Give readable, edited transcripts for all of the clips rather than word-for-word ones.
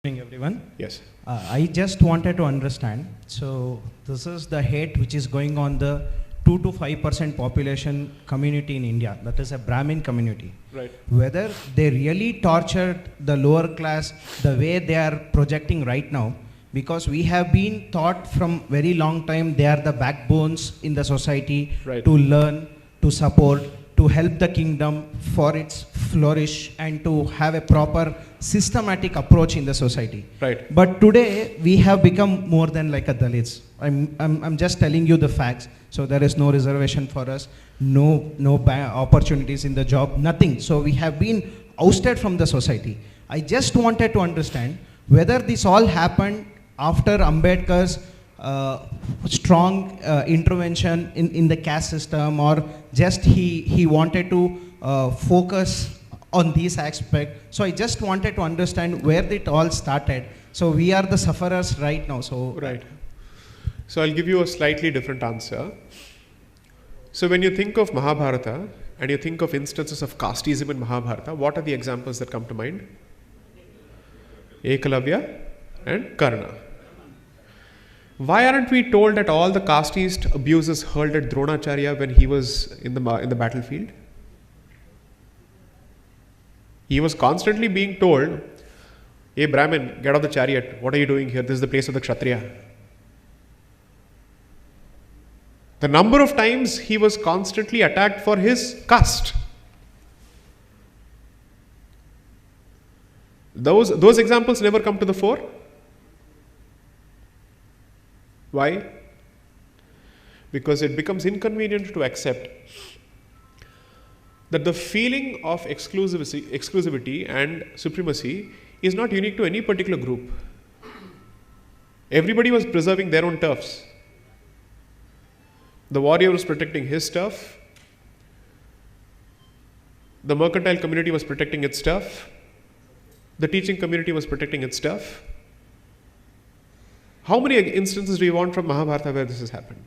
Good evening, everyone. Yes. I just wanted to understand. So this is the hate which is going on the 2 to 5% population community in India. That is a Brahmin community. Right. Whether they really tortured the lower class the way they are projecting right now, because we have been taught from very long time they are the backbones in the society. Right. To learn, to support, to help the kingdom for its flourish and to have a proper systematic approach in the society. Right. But today we have become more than like a Dalits. I'm just telling you the facts. So there is no reservation for us, no opportunities in the job, nothing. So we have been ousted from the society. I just wanted to understand whether this all happened after Ambedkar's strong intervention in the caste system, or just he wanted to focus on this aspect. So I just wanted to understand where it all started. So we are the sufferers right now. So Right. So I'll give you a slightly different answer. So when you think of Mahabharata and you think of instances of casteism in Mahabharata, what are the examples that come to mind? Ekalavya and Karna. Why aren't we told that all the casteist abuses hurled at Dronacharya when he was in the battlefield? He was constantly being told, "Hey Brahmin, get off the chariot. What are you doing here? This is the place of the Kshatriya." The number of times he was constantly attacked for his caste. Those examples never come to the fore. Why? Because it becomes inconvenient to accept that the feeling of exclusivity and supremacy is not unique to any particular group. Everybody was preserving their own turfs. The warrior was protecting his turf. The mercantile community was protecting its turf. The teaching community was protecting its turf. How many instances do you want from Mahabharata where this has happened?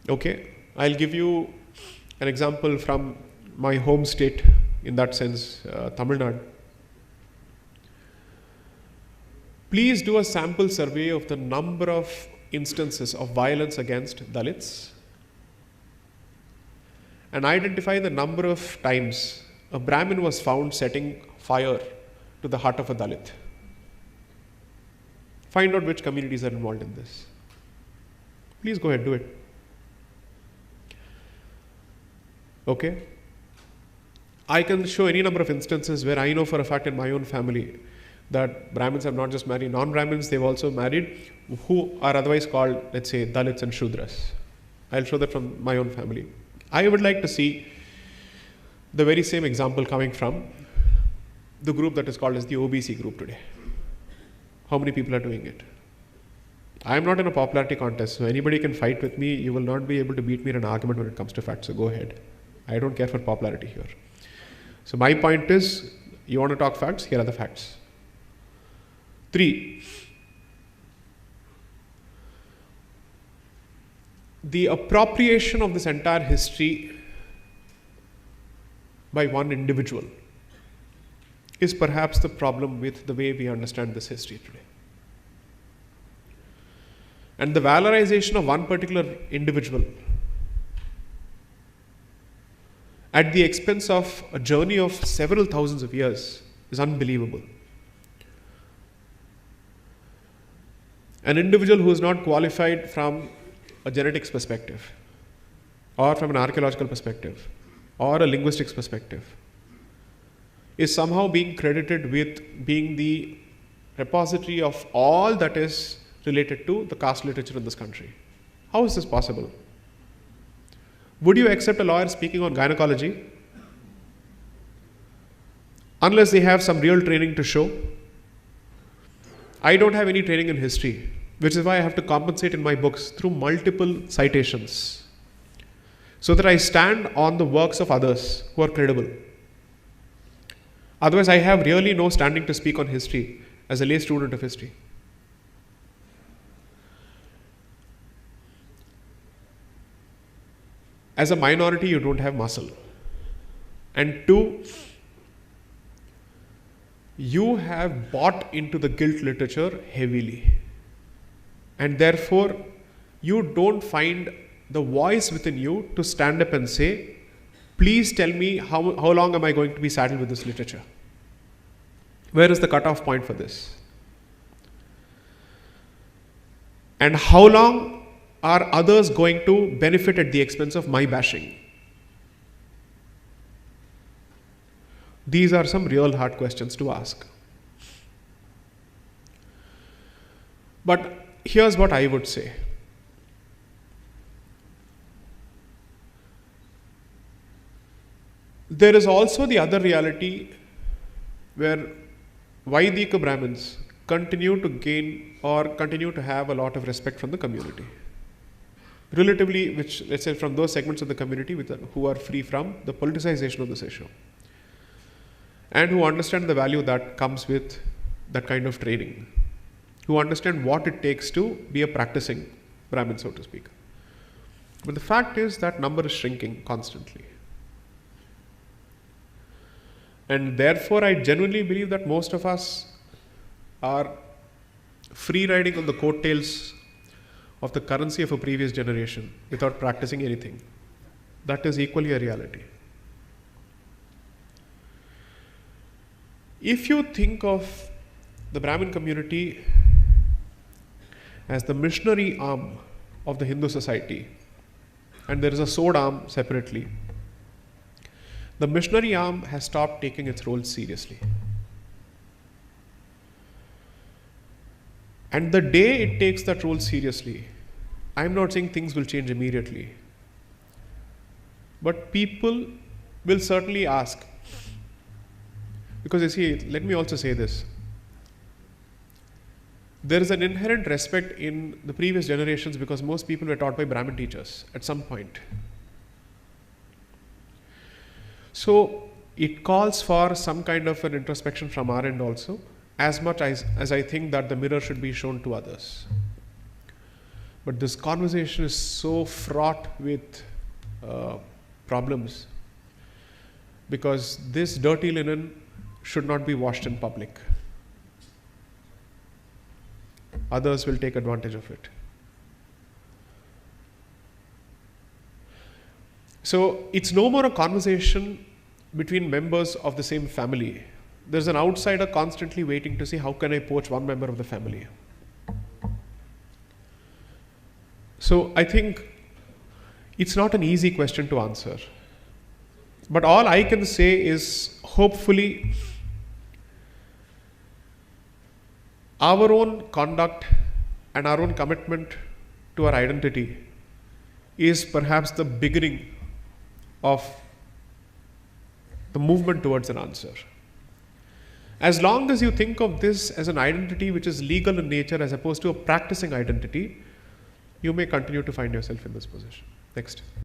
Okay, I'll give you an example from my home state, in that sense, Tamil Nadu. Please do a sample survey of the number of instances of violence against Dalits and identify the number of times a Brahmin was found setting fire to the heart of a Dalit. Find out which communities are involved in this. Please go ahead, do it. Okay? I can show any number of instances where I know for a fact in my own family that Brahmins have not just married non-Brahmins, they've also married who are otherwise called, let's say, Dalits and Shudras. I'll show that from my own family. I would like to see the very same example coming from the group that is called as the OBC group today. How many people are doing it? I am not in a popularity contest, so anybody can fight with me. You will not be able to beat me in an argument when it comes to facts, so go ahead. I don't care for popularity here. So my point is, you want to talk facts? Here are the facts. 3. The appropriation of this entire history by one individual is perhaps the problem with the way we understand this history today. And the valorization of one particular individual at the expense of a journey of several thousands of years is unbelievable. An individual who is not qualified from a genetics perspective, or from an archaeological perspective, or a linguistics perspective, is somehow being credited with being the repository of all that is related to the caste literature in this country. How is this possible? Would you accept a lawyer speaking on gynecology unless they have some real training to show? I don't have any training in history, which is why I have to compensate in my books through multiple citations so that I stand on the works of others who are credible. Otherwise, I have really no standing to speak on history as a lay student of history. As a minority, you don't have muscle. And 2, you have bought into the guilt literature heavily. And therefore, you don't find the voice within you to stand up and say, please tell me how long am I going to be saddled with this literature? Where is the cutoff point for this? And how long are others going to benefit at the expense of my bashing? These are some real hard questions to ask. But here's what I would say. There is also the other reality where Vaidika Brahmins continue to gain or continue to have a lot of respect from the community. Relatively, which, let's say, from those segments of the community who are free from the politicization of this issue and who understand the value that comes with that kind of training, who understand what it takes to be a practicing Brahmin, so to speak. But the fact is that number is shrinking constantly. And therefore, I genuinely believe that most of us are free riding on the coattails of the currency of a previous generation without practicing anything. That is equally a reality. If you think of the Brahmin community as the missionary arm of the Hindu society, and there is a sword arm separately, the missionary arm has stopped taking its role seriously. And the day it takes that role seriously, I'm not saying things will change immediately, but people will certainly ask. Because you see, let me also say this. There is an inherent respect in the previous generations because most people were taught by Brahmin teachers at some point. So it calls for some kind of an introspection from our end also, as much as I think that the mirror should be shown to others. But this conversation is so fraught with problems because this dirty linen should not be washed in public. Others will take advantage of it. So it's no more a conversation between members of the same family. There's an outsider constantly waiting to see how can I poach one member of the family. So I think it's not an easy question to answer. But all I can say is hopefully our own conduct and our own commitment to our identity is perhaps the beginning of the movement towards an answer. As long as you think of this as an identity which is legal in nature as opposed to a practicing identity, you may continue to find yourself in this position. Next.